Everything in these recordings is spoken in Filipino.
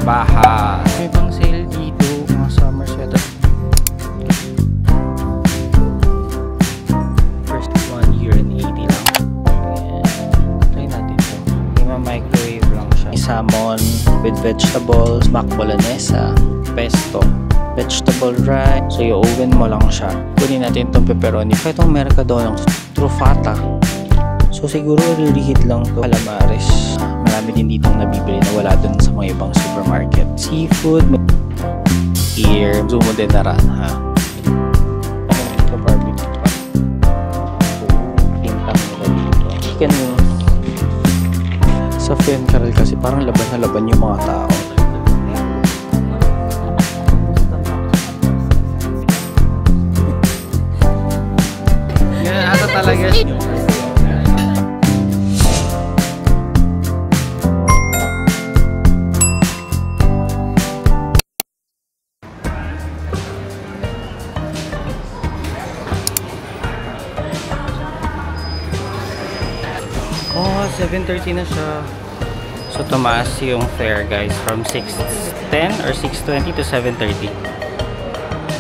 rebaha. May pang sale dito, mga summer sweater. First one year and 80 lang. Ayan. Try natin ito. Microwave lang siya. Salmon with vegetables, mac bolognese, pesto, vegetable rice. So i-oven mo lang siya. Kunin natin itong pepperoni. Kaya itong mercadona truffata. So siguro reheat lang to. Calamares. Marami din ditong nabibili na wala dun sa mga ibang supermarket. Seafood. Here. Zoom mo din na ran, ha? Ito barbecue pa. Tintang nila dito. Chicken sa Fencarel kasi parang laban na laban yung mga tao. Ganun ata talaga. Oh, 7:30 na siya. So tumaas yung fare guys from 6:10 or 6:20 to 7:30.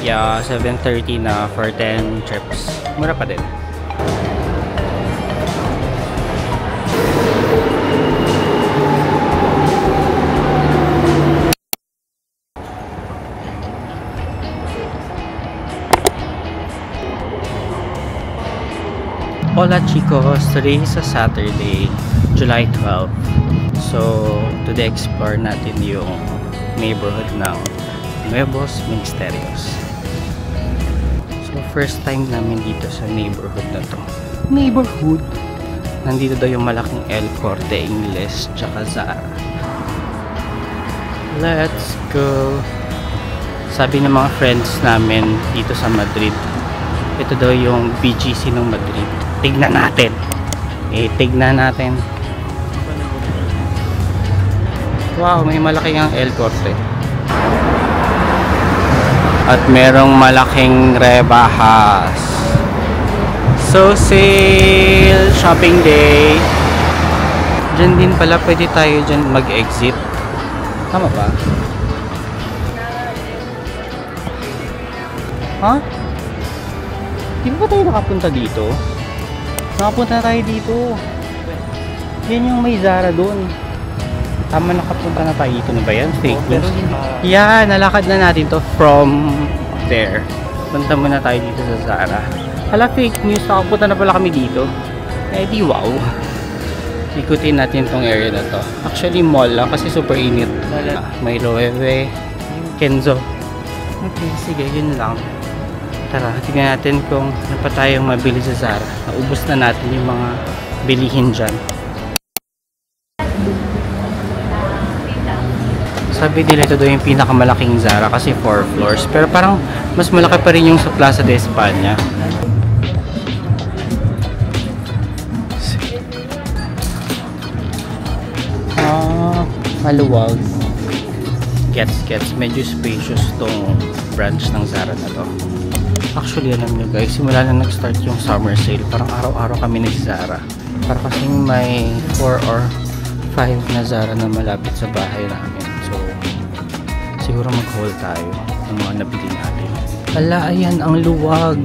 Yeah, 7:30 na for 10 trips. Mura pa din. Hola chicos, today is a Saturday, July 12. So, today explore natin yung neighborhood ng Nuevos Ministerios. So, first time namin dito sa neighborhood na to. Neighborhood! Nandito daw yung malaking El Corte Inglés tsaka Zara. Let's go! Sabi ng mga friends namin dito sa Madrid, ito daw yung BGC ng Madrid. Tignan natin. Tignan natin. Wow, may malaking ang El Corte. At merong malaking rebahas. So sale! Shopping day! Diyan din pala pwede tayo dyan mag-exit. Tama ba? Ha? Di ba tayo nakapunta dito? Nakapunta na tayo dito. Yan yung may Zara doon. Tama, nakapunta na tayo dito. Ano ba yan? Fake news? Yeah, nalakad na natin to from there. Punta muna tayo dito sa Zara. Hala, fake news. Nakapunta na pala kami dito. Eh di wow. Ikutin natin tong area na to. Actually mall lang kasi super init. May Loewe, Kenzo. Okay, sige, yun lang. Tara, tingnan natin kung ano pa tayong mabili sa Zara. Naubos na natin yung mga bilihin dyan. Sabi nila ito daw yung pinakamalaking Zara kasi 4 floors. Pero parang mas malaki pa rin yung sa Plaza de España. Maluwag. Gets. Medyo spacious tong branch ng Zara na to. Actually, alam nyo guys, simula na nag-start yung summer sale, parang araw-araw kami nag-Zara. Para kasing may 4 or 5 na Zara na malapit sa bahay namin. So, siguro mag-haul tayo ng mga nabili natin. Ala, ayan, ang luwag.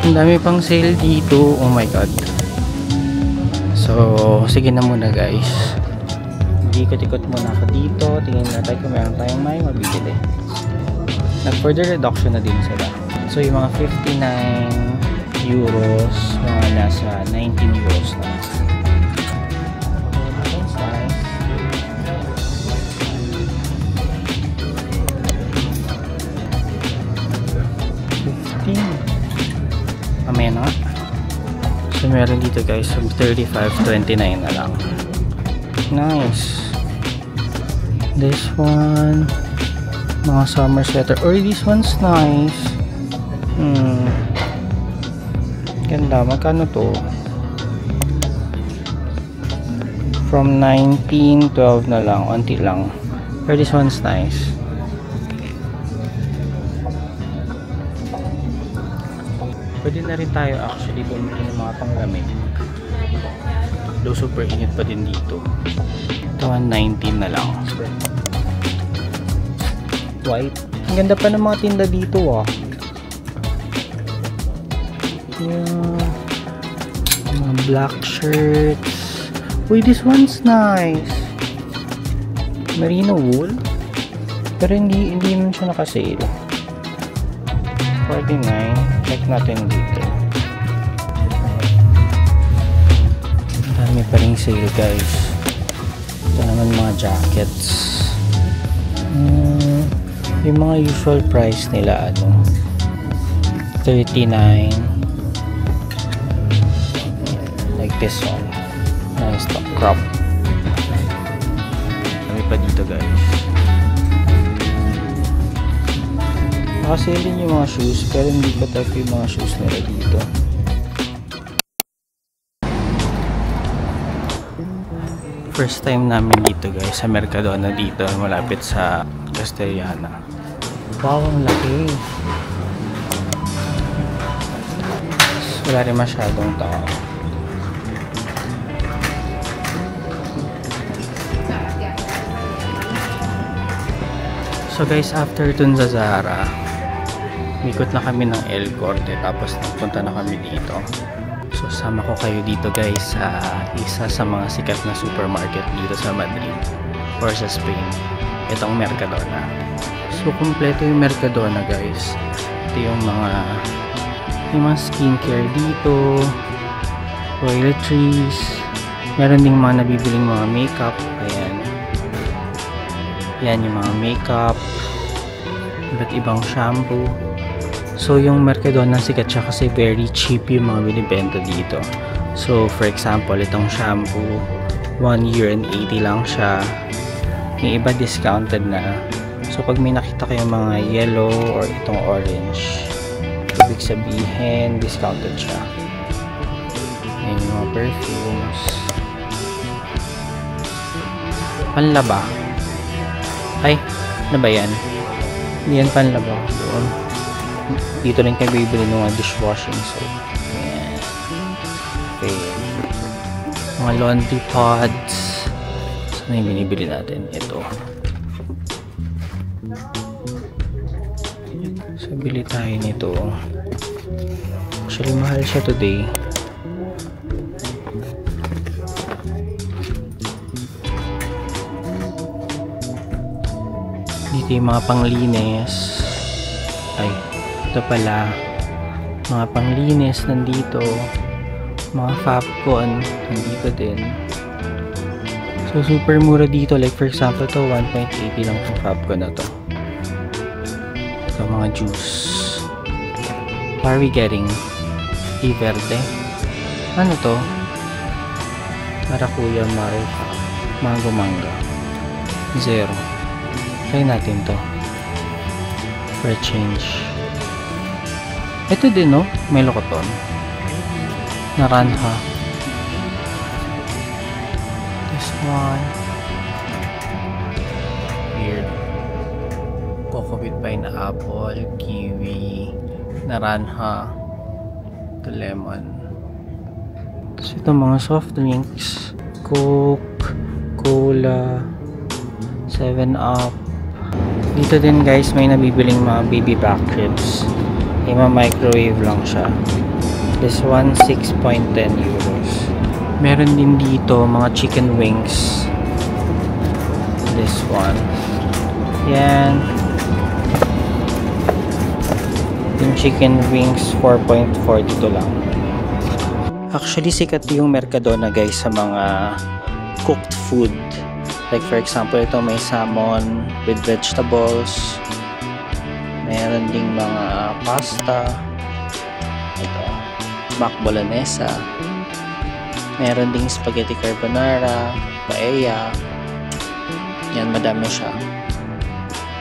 Ang dami pang sale dito. Oh my god. So, sige na muna guys. Ikot-ikot muna ako dito. Tingin natin kung meron tayong may mabibili. Nag-further reduction na din sila. So yung mga 59 euros, mga nasa 19 euros na. That's nice. Mamaya na nga. So meron dito guys, from 35.29 na lang. Nice. This one, mga summer sweater. Or this one's nice. Ganda. Magkano to? From 19, 12 na lang. Unti lang. Pero this one's nice. Pwede na rin tayo actually bumili ng mga panglamig. Though super init pa din dito. Ito 19 na lang. White. Ang ganda pa ng mga tinda dito ah. Yeah. Mga black shirts. Uy, this one's nice. Merino wool. Pero hindi naman siya naka-sale. 49. Check natin dito. Ang dami pa rin sale guys. Ito naman mga jackets. Yung mga usual price nila ano 39. Like this one. Nice top crop. Dami pa dito guys. Nakasale din yung mga shoes pero hindi pa type yung mga shoes nila dito. First time namin dito guys sa Mercadona dito malapit sa Castellana. Wow, ang laki. Wala rin masyadong tao. So guys, after dun sa Zara, ikot na kami ng El Corte tapos nagpunta na kami dito. So sama ko kayo dito guys sa isa sa mga sikat na supermarket dito sa Madrid or sa Spain. Itong Mercadona. So kompleto yung Mercadona guys. Ito yung mga skincare dito, toiletries, meron ding mga nabibiling mga makeup. Ayan. Yan yung mga makeup, iba't ibang shampoo. So yung Mercadona sikat siya kasi very cheap yung mga binibenta dito. So for example, itong shampoo 1 euro 80 lang siya. Yung iba discounted na. So pag may nakita kayong mga yellow or itong orange, ibig sabihin discounted siya. Ayan yung mga perfumes. Panlaba. Ay, ano ba yan? Hindi yan panlaba. Doon. Dito rin kayo bibili ng mga dishwashing soap. Ayan. Okay. Mga laundry pods. Saan yung binibili natin? Ito. So, bili tayo nito. Actually, mahal siya today. Dito yung mga panglinis. Ay, ito pala. Mga panglinis nandito. Mga Fabcon nandito din. So, super mura dito. Like, for example, to 1.80 lang itong Fabcon na to. Ito, mga juice. What are we getting? Tea Verde. Ano to? Maracuya, Maruca. Mango Manga. 0. Try natin to. For a change. Ito din, no? May lokoton. Naranja. This one. Weird. Coco with pineapple, kiwi, naranja, to lemon. Tapos ito mga soft drinks. Coke, Cola, 7-Up. Dito din guys may nabibiling mga baby back ribs. May mga microwave lang siya. This one 6.10 euros. Meron din dito mga chicken wings. This one. Yan. Yung chicken wings 4.42 lang. Actually sikat yung Mercadona guys sa mga cooked food. Like for example, ito may salmon with vegetables. Meron ding mga pasta. Ito, mac bolognese. Meron ding spaghetti carbonara, paella. Yan, madami siya.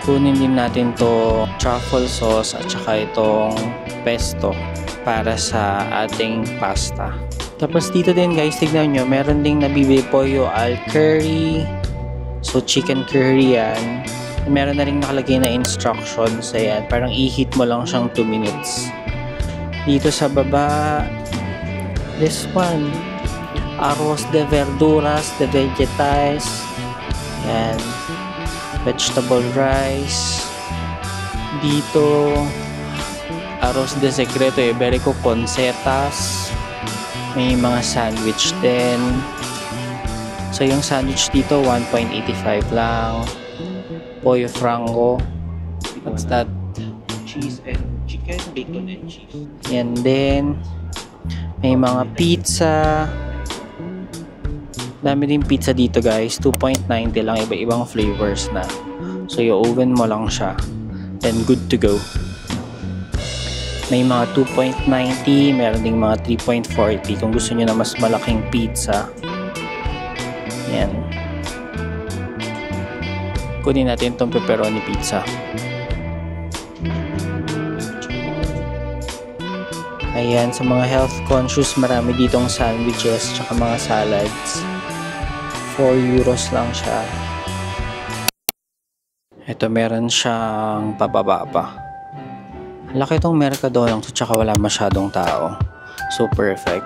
Kunin din natin to truffle sauce at saka itong pesto para sa ating pasta. Tapos dito din guys, tignan nyo, meron ding nabibili pollo al curry. So chicken curry yan. Meron na rin nakalagay na instructions. Ayan, parang i-heat mo lang siyang 2 minutes. Dito sa baba, this one, arroz de verduras de vegetales. Ayan, vegetable rice. Dito, arroz de secreto, iberico con setas. May mga sandwich din. So yung sandwich dito 1.85 lang. Pollo frango. What's that? Cheese and chicken, bacon and cheese. Yan din. May mga pizza. Dami din pizza dito guys. 2.90 lang, iba-ibang flavors na. So i-oven mo lang siya. Then good to go. May mga 2.90, meron ding mga 3.40 kung gusto niyo na mas malaking pizza. Yan. Kunin natin itong pepperoni pizza. Ayan, sa mga health conscious, marami ditong sandwiches tsaka mga salads. 4 euros lang siya. Ito, meron siyang pababa pa. Laki itong Mercadona to, tsaka wala masyadong tao. So, perfect.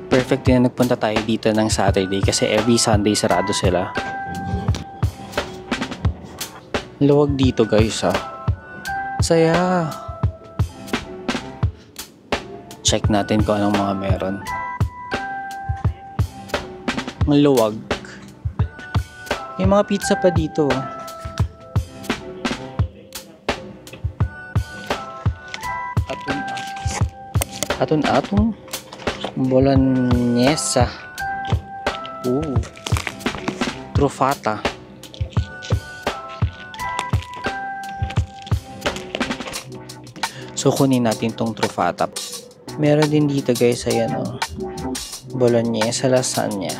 Perfect din na nagpunta tayo dito ng Saturday kasi every Sunday sarado sila. Luwag dito guys ah. Saya. Check natin kung anong mga meron. Ang luwag. May mga pizza pa dito. Atun-atun. Bolognese. Truffata. So, kunin natin tong truffata. Meron din dito guys, ayan o. Bolognese, lasagna.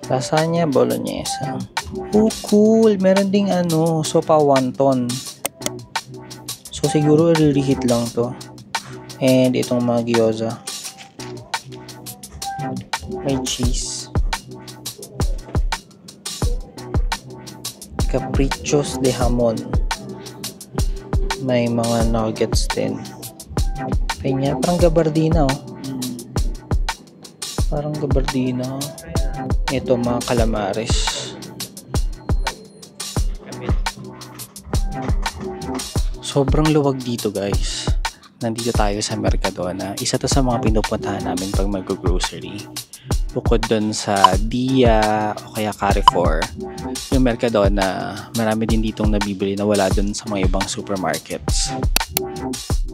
Lasagna, bolognese. Oh, cool. Meron ding sopa wonton. So, siguro i-reheat lang to. And itong mga gyoza. May cheese. Caprichos de jamon. May mga nuggets din. Kanya, parang gabardina oh. Parang gabardina. Ito mga calamares. Sobrang luwag dito guys. Nandito tayo sa Mercadona. Isa to sa mga pinupuntahan namin pag mag-grocery. Bukod dun sa Dia o kaya Carrefour, yung Mercadona, marami din ditong nabibili na wala dun sa mga ibang supermarkets.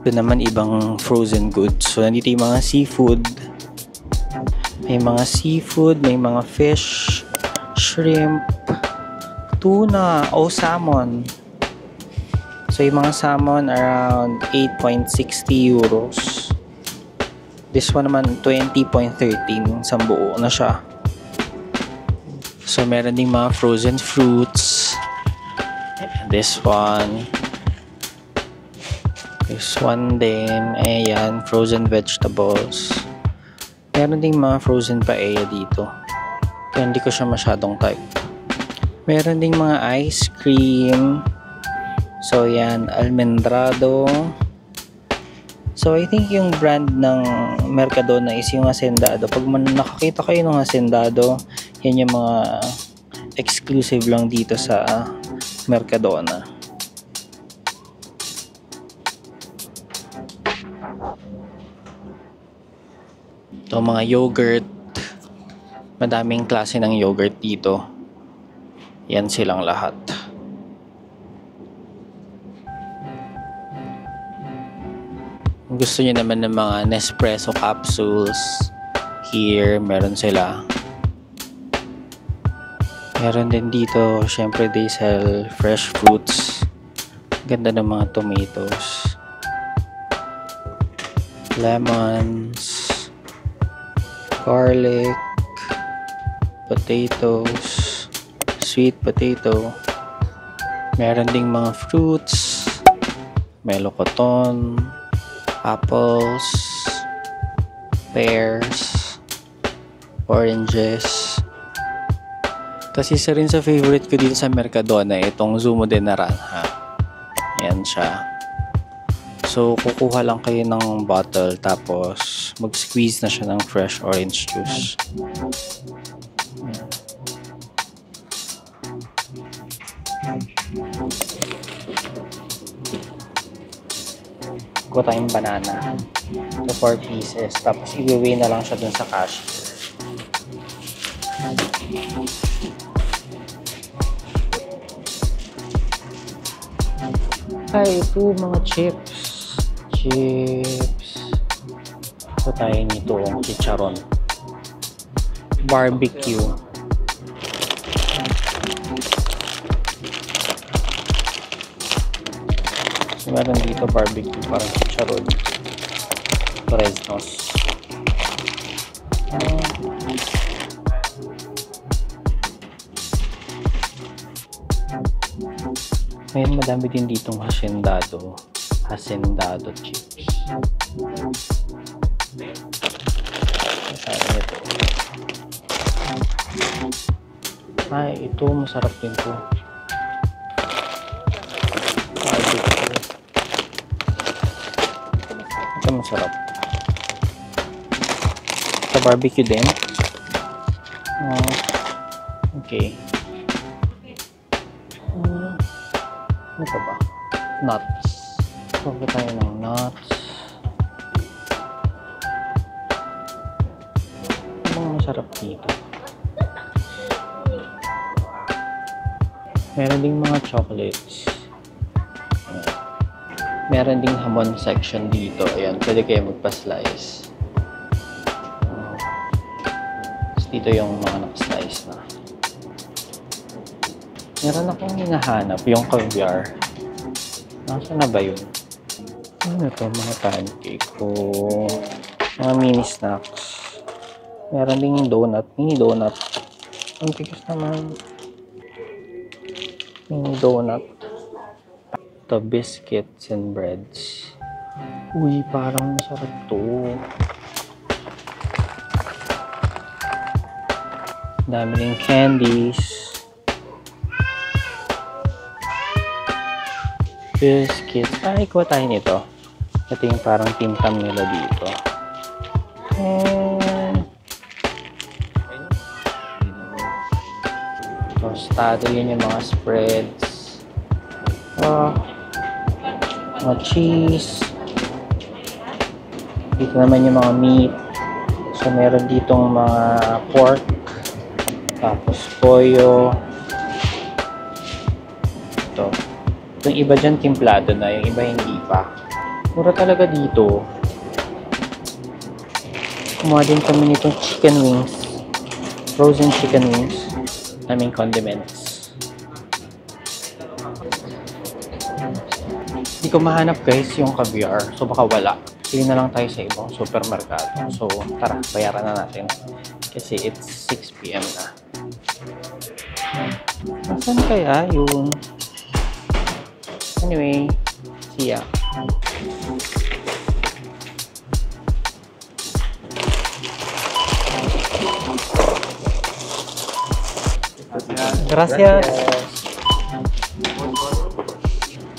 Doon naman ibang frozen goods. So nandito yung mga seafood. May mga seafood, may mga fish, shrimp, tuna o salmon. So, yung mga salmon around 8.60 euros. This one naman 20.13. Isang buo na siya. So, meron ding mga frozen fruits. This one. This one din. Ayan, frozen vegetables. Meron ding mga frozen paella dito. Kaya hindi ko siya masyadong type. Meron ding mga ice cream. So, yan, Almendrado. So, I think yung brand ng Mercadona is yung Hacendado. Pag nakakita kayo ng Hacendado, yan yung mga exclusive lang dito sa Mercadona. Ito, mga yogurt. Madaming klase ng yogurt dito. Yan silang lahat. Gusto niyo naman ng mga Nespresso capsules, here meron sila. Meron din dito, syempre they sell fresh fruits. Ganda ng mga tomatoes, lemons, garlic, potatoes, sweet potato. Meron ding mga fruits, melocoton, apples, pears, oranges. Tapos isa rin sa favorite ko dito sa Mercadona, itong Zumo de Naranja. Yan siya. So, kukuha lang kayo ng bottle tapos mag-squeeze na siya ng fresh orange juice. Yan. kuha tayong banana. So 4 pieces. Tapos i-weigh na lang siya dun sa cashier. Ay, ito mga chips. Ito tayo nito ang chicharon. Barbecue. So, meron dito barbecue, parang chicharon. Torresnos. Ngayon, madami din ditong hacendado chips. Ito. Ay, ito masarap din to. Ito masarap. Sa barbecue din. Okay. Ano pa ba? Nuts. Pagka tayo ng nuts. Anong masarap dito? Meron ding mga chocolates. Meron ding hamon section dito. Ayan, pwede kayo magpa-slice. Dito yung mga naka-slice na. Meron akong hinahanap, yung caviar. Nasaan na ba yun? Ano to? Mga pancake ko. Mga mini snacks. Meron ding donut. Mini donut. Ang tigas naman. Mini donut. Ito, biscuits and breads. Uy, parang masarap to. Dami ring candies. Biscuits. Ay, kuha tayo nito. Ito yung parang tintam nila dito. Tostado, yun yung mga spreads. Mga cheese. Dito naman yung mga meat. So, meron ditong mga pork. Tapos, pollo. Ito. Yung iba dyan, timplado na. Yung iba, hindi pa. Mura talaga dito. Kumuha din kami nitong chicken wings. Frozen chicken wings. Naming condiments. Hindi ko mahanap guys yung caviar. So, baka wala. Pili na lang tayo sa ibang supermerkado. So, tara, bayaran na natin. Kasi it's 6 PM na. Nasaan kaya yun? Anyway, see ya. Gracias.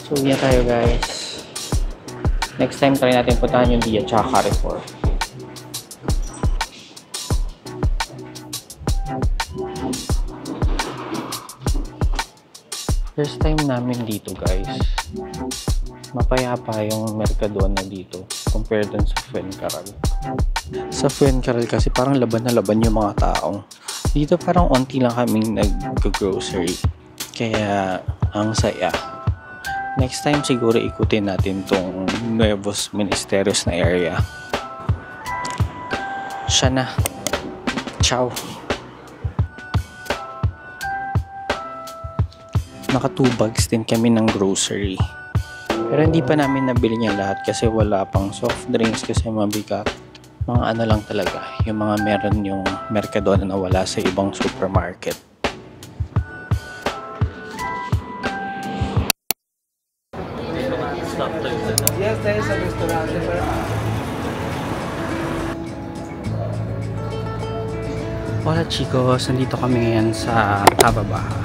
So, yan tayo guys. Next time, try natin puntahan yung Dia tsaka Carrefour. First time namin dito guys. Mapayapa yung Mercadona dito compared dun sa Fuencarral. Sa Fuencarral kasi parang laban na laban yung mga tao. Dito parang onti lang kaming nag-grocery. Kaya ang saya. Next time siguro ikutin natin tong Nuevos Ministerios na area. Siya na. Ciao. Naka 2 bags din kami ng grocery. Pero hindi pa namin nabili niya lahat kasi wala pang soft drinks kasi mabigat. Mga ano lang talaga, yung mga meron yung Mercadona na wala sa ibang supermarket. Yes, there is a restaurant. Hola chicos, nandito kami ngayon sa Cababaja.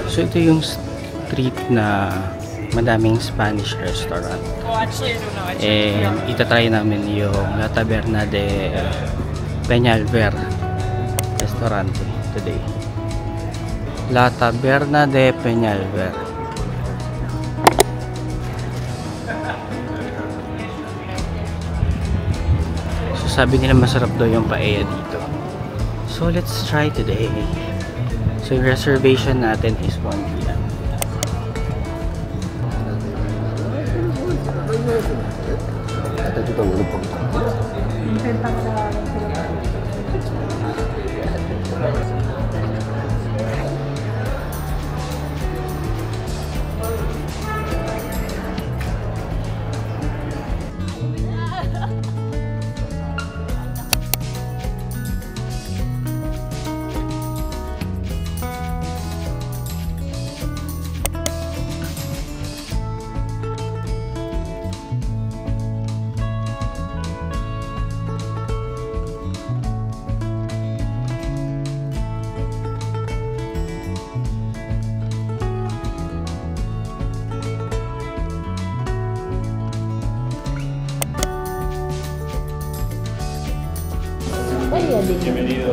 So ito yung street na madaming Spanish restaurant. And itatry namin yung La Taberna de Peñalver restaurant today. La Taberna de Peñalver. sabi nila masarap daw yung paella dito. So let's try today. So yung reservation natin is 1 p.m. Bienvenido.